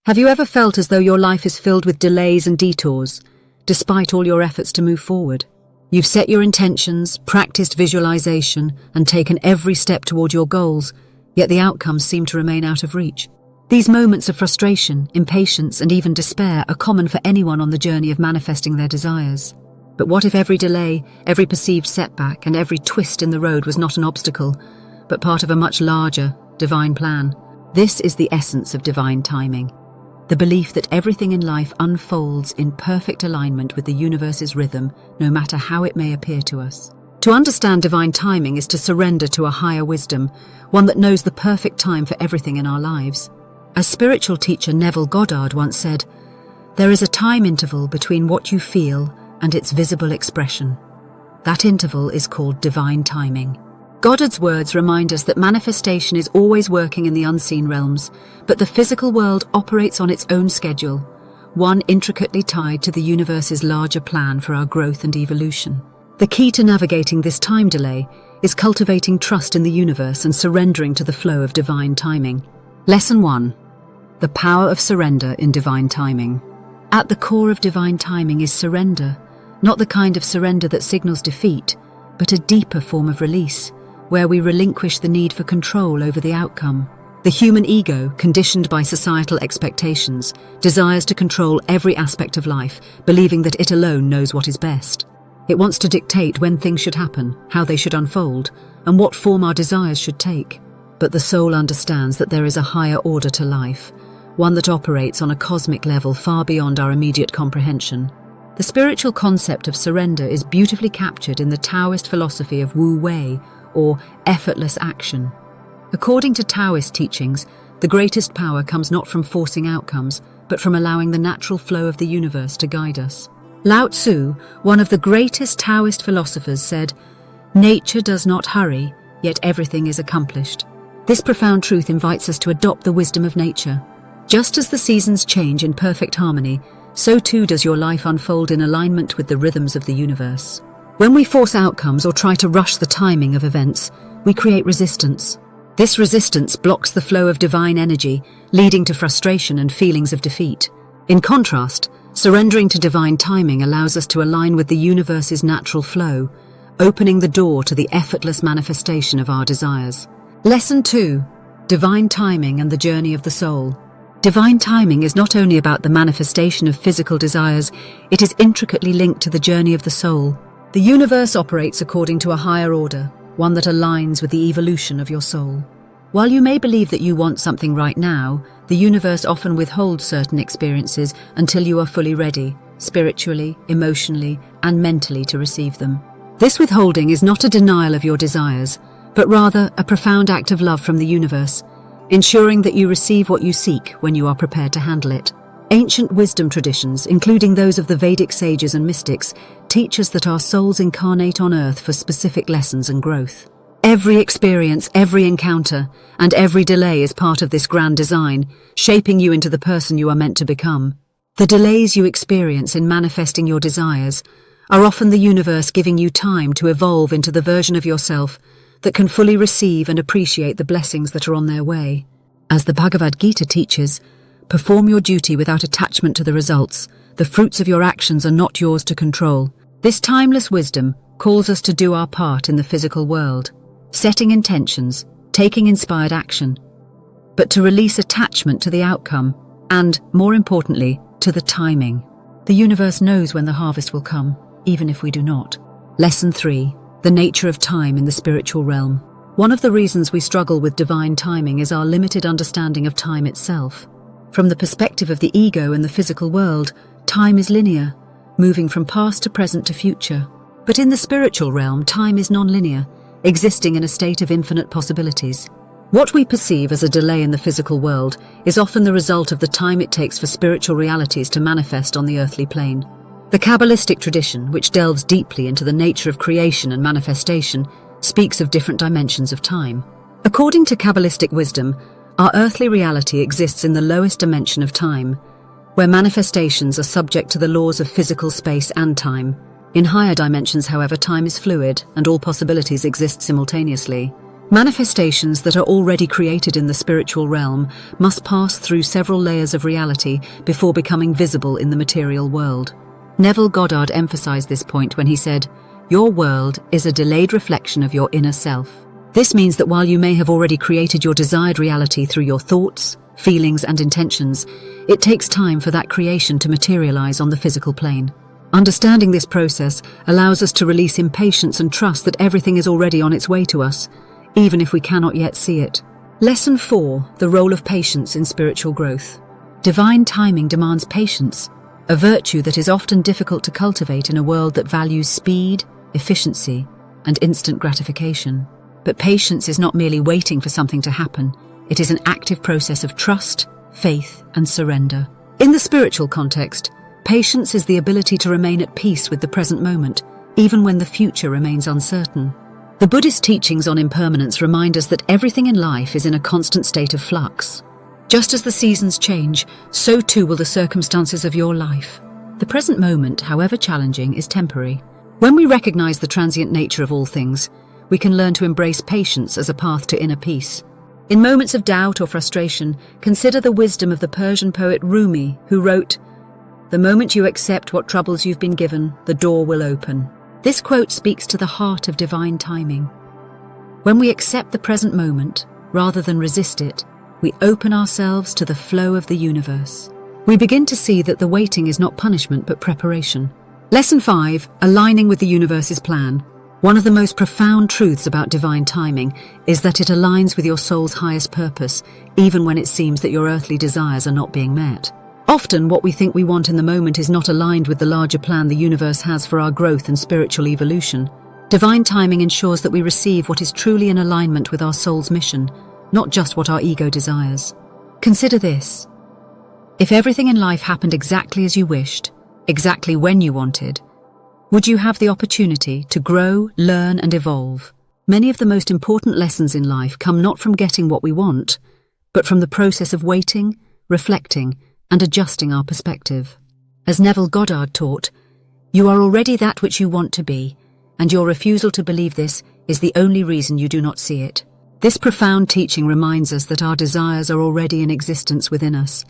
Have you ever felt as though your life is filled with delays and detours, despite all your efforts to move forward? You've set your intentions, practiced visualization, and taken every step toward your goals, yet the outcomes seem to remain out of reach. These moments of frustration, impatience, and even despair are common for anyone on the journey of manifesting their desires. But what if every delay, every perceived setback, and every twist in the road was not an obstacle, but part of a much larger, divine plan? This is the essence of divine timing. The belief that everything in life unfolds in perfect alignment with the universe's rhythm, no matter how it may appear to us. To understand divine timing is to surrender to a higher wisdom, one that knows the perfect time for everything in our lives. As spiritual teacher Neville Goddard once said, "There is a time interval between what you feel and its visible expression. That interval is called divine timing." Goddard's words remind us that manifestation is always working in the unseen realms, but the physical world operates on its own schedule, one intricately tied to the universe's larger plan for our growth and evolution. The key to navigating this time delay is cultivating trust in the universe and surrendering to the flow of divine timing. Lesson 1. The power of surrender in divine timing. At the core of divine timing is surrender, not the kind of surrender that signals defeat, but a deeper form of release, where we relinquish the need for control over the outcome. The human ego, conditioned by societal expectations, desires to control every aspect of life, believing that it alone knows what is best. It wants to dictate when things should happen, how they should unfold, and what form our desires should take. But the soul understands that there is a higher order to life, one that operates on a cosmic level far beyond our immediate comprehension. The spiritual concept of surrender is beautifully captured in the Taoist philosophy of Wu Wei, or effortless action. According to Taoist teachings, the greatest power comes not from forcing outcomes, but from allowing the natural flow of the universe to guide us. Lao Tzu, one of the greatest Taoist philosophers, said, "Nature does not hurry, yet everything is accomplished." This profound truth invites us to adopt the wisdom of nature. Just as the seasons change in perfect harmony, so too does your life unfold in alignment with the rhythms of the universe. When we force outcomes or try to rush the timing of events, we create resistance. This resistance blocks the flow of divine energy, leading to frustration and feelings of defeat. In contrast, surrendering to divine timing allows us to align with the universe's natural flow, opening the door to the effortless manifestation of our desires. Lesson 2. Divine timing and the journey of the soul. Divine timing is not only about the manifestation of physical desires, it is intricately linked to the journey of the soul. The universe operates according to a higher order, one that aligns with the evolution of your soul. While you may believe that you want something right now, the universe often withholds certain experiences until you are fully ready, spiritually, emotionally, and mentally to receive them. This withholding is not a denial of your desires, but rather a profound act of love from the universe, ensuring that you receive what you seek when you are prepared to handle it. Ancient wisdom traditions, including those of the Vedic sages and mystics, teach us that our souls incarnate on earth for specific lessons and growth. Every experience, every encounter, and every delay is part of this grand design, shaping you into the person you are meant to become. The delays you experience in manifesting your desires are often the universe giving you time to evolve into the version of yourself that can fully receive and appreciate the blessings that are on their way. As the Bhagavad Gita teaches, perform your duty without attachment to the results. The fruits of your actions are not yours to control. This timeless wisdom calls us to do our part in the physical world, setting intentions, taking inspired action, but to release attachment to the outcome and, more importantly, to the timing. The universe knows when the harvest will come, even if we do not. Lesson 3. The nature of time in the spiritual realm. One of the reasons we struggle with divine timing is our limited understanding of time itself. From the perspective of the ego and the physical world, time is linear, moving from past to present to future. But in the spiritual realm, time is non-linear, existing in a state of infinite possibilities. What we perceive as a delay in the physical world is often the result of the time it takes for spiritual realities to manifest on the earthly plane. The Kabbalistic tradition, which delves deeply into the nature of creation and manifestation, speaks of different dimensions of time. According to Kabbalistic wisdom, our earthly reality exists in the lowest dimension of time, where manifestations are subject to the laws of physical space and time. In higher dimensions, however, time is fluid and all possibilities exist simultaneously. Manifestations that are already created in the spiritual realm must pass through several layers of reality before becoming visible in the material world. Neville Goddard emphasized this point when he said, "Your world is a delayed reflection of your inner self." This means that while you may have already created your desired reality through your thoughts, feelings, and intentions, it takes time for that creation to materialize on the physical plane. Understanding this process allows us to release impatience and trust that everything is already on its way to us, even if we cannot yet see it. Lesson 4. The role of patience in spiritual growth. Divine timing demands patience, a virtue that is often difficult to cultivate in a world that values speed, efficiency, and instant gratification. But patience is not merely waiting for something to happen. It is an active process of trust, faith, and surrender. In the spiritual context, patience is the ability to remain at peace with the present moment, even when the future remains uncertain. The Buddhist teachings on impermanence remind us that everything in life is in a constant state of flux. Just as the seasons change, so too will the circumstances of your life. The present moment, however challenging, is temporary. When we recognize the transient nature of all things, we can learn to embrace patience as a path to inner peace. In moments of doubt or frustration, consider the wisdom of the Persian poet Rumi, who wrote, "The moment you accept what troubles you've been given, the door will open." This quote speaks to the heart of divine timing. When we accept the present moment, rather than resist it, we open ourselves to the flow of the universe. We begin to see that the waiting is not punishment but preparation. Lesson 5. Aligning with the universe's plan. One of the most profound truths about divine timing is that it aligns with your soul's highest purpose, even when it seems that your earthly desires are not being met. Often, what we think we want in the moment is not aligned with the larger plan the universe has for our growth and spiritual evolution. Divine timing ensures that we receive what is truly in alignment with our soul's mission, not just what our ego desires. Consider this. If everything in life happened exactly as you wished, exactly when you wanted, would you have the opportunity to grow, learn, and evolve? Many of the most important lessons in life come not from getting what we want, but from the process of waiting, reflecting, and adjusting our perspective. As Neville Goddard taught, "You are already that which you want to be, and your refusal to believe this is the only reason you do not see it." This profound teaching reminds us that our desires are already in existence within us,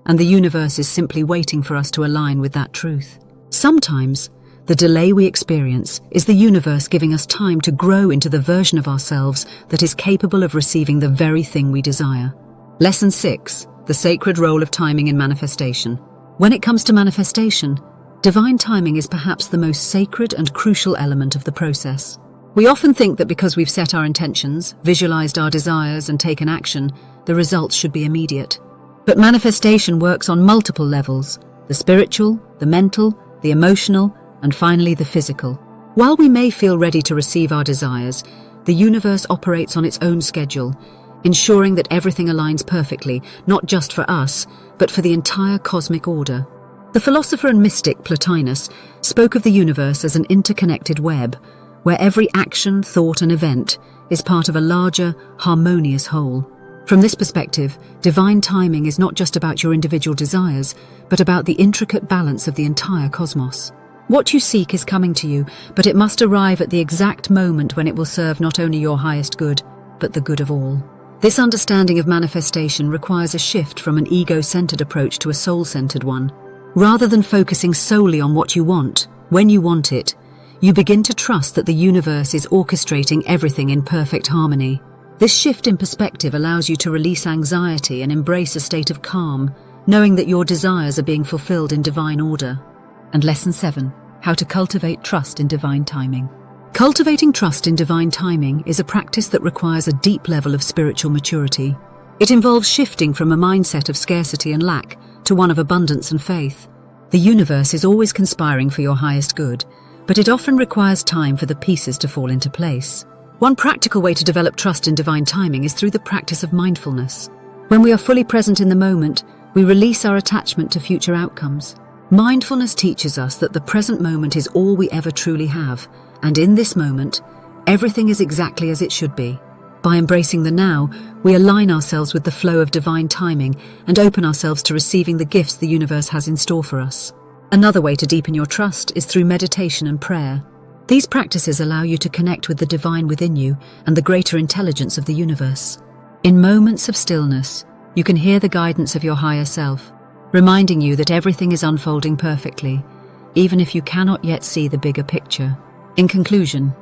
and the universe is simply waiting for us to align with that truth. Sometimes, the delay we experience is the universe giving us time to grow into the version of ourselves that is capable of receiving the very thing we desire. Lesson 6. The sacred role of timing in manifestation. When it comes to manifestation, divine timing is perhaps the most sacred and crucial element of the process. We often think that because we've set our intentions, visualized our desires, and taken action, the results should be immediate. But manifestation works on multiple levels: the spiritual, the mental, the emotional, and finally the physical. While we may feel ready to receive our desires, the universe operates on its own schedule, ensuring that everything aligns perfectly, not just for us, but for the entire cosmic order. The philosopher and mystic Plotinus spoke of the universe as an interconnected web, where every action, thought, and event is part of a larger, harmonious whole. From this perspective, divine timing is not just about your individual desires, but about the intricate balance of the entire cosmos. What you seek is coming to you, but it must arrive at the exact moment when it will serve not only your highest good, but the good of all. This understanding of manifestation requires a shift from an ego-centered approach to a soul-centered one. Rather than focusing solely on what you want, when you want it, you begin to trust that the universe is orchestrating everything in perfect harmony. This shift in perspective allows you to release anxiety and embrace a state of calm, knowing that your desires are being fulfilled in divine order. And Lesson 7. How to cultivate trust in divine timing. Cultivating trust in divine timing is a practice that requires a deep level of spiritual maturity. It involves shifting from a mindset of scarcity and lack to one of abundance and faith. The universe is always conspiring for your highest good, but it often requires time for the pieces to fall into place. One practical way to develop trust in divine timing is through the practice of mindfulness. When we are fully present in the moment, we release our attachment to future outcomes. Mindfulness teaches us that the present moment is all we ever truly have, and in this moment, everything is exactly as it should be. By embracing the now, we align ourselves with the flow of divine timing and open ourselves to receiving the gifts the universe has in store for us. Another way to deepen your trust is through meditation and prayer. These practices allow you to connect with the divine within you and the greater intelligence of the universe. In moments of stillness, you can hear the guidance of your higher self, reminding you that everything is unfolding perfectly, even if you cannot yet see the bigger picture. In conclusion,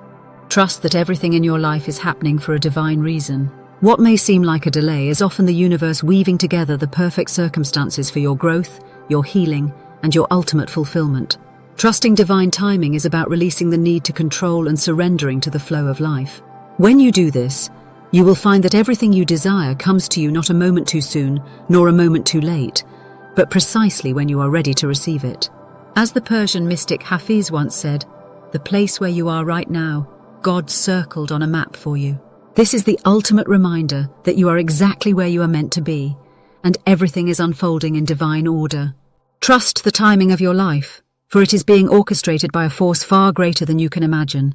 trust that everything in your life is happening for a divine reason. What may seem like a delay is often the universe weaving together the perfect circumstances for your growth, your healing, and your ultimate fulfillment. Trusting divine timing is about releasing the need to control and surrendering to the flow of life. When you do this, you will find that everything you desire comes to you not a moment too soon, nor a moment too late, but precisely when you are ready to receive it. As the Persian mystic Hafiz once said, "The place where you are right now, God circled on a map for you." This is the ultimate reminder that you are exactly where you are meant to be, and everything is unfolding in divine order. Trust the timing of your life, for it is being orchestrated by a force far greater than you can imagine.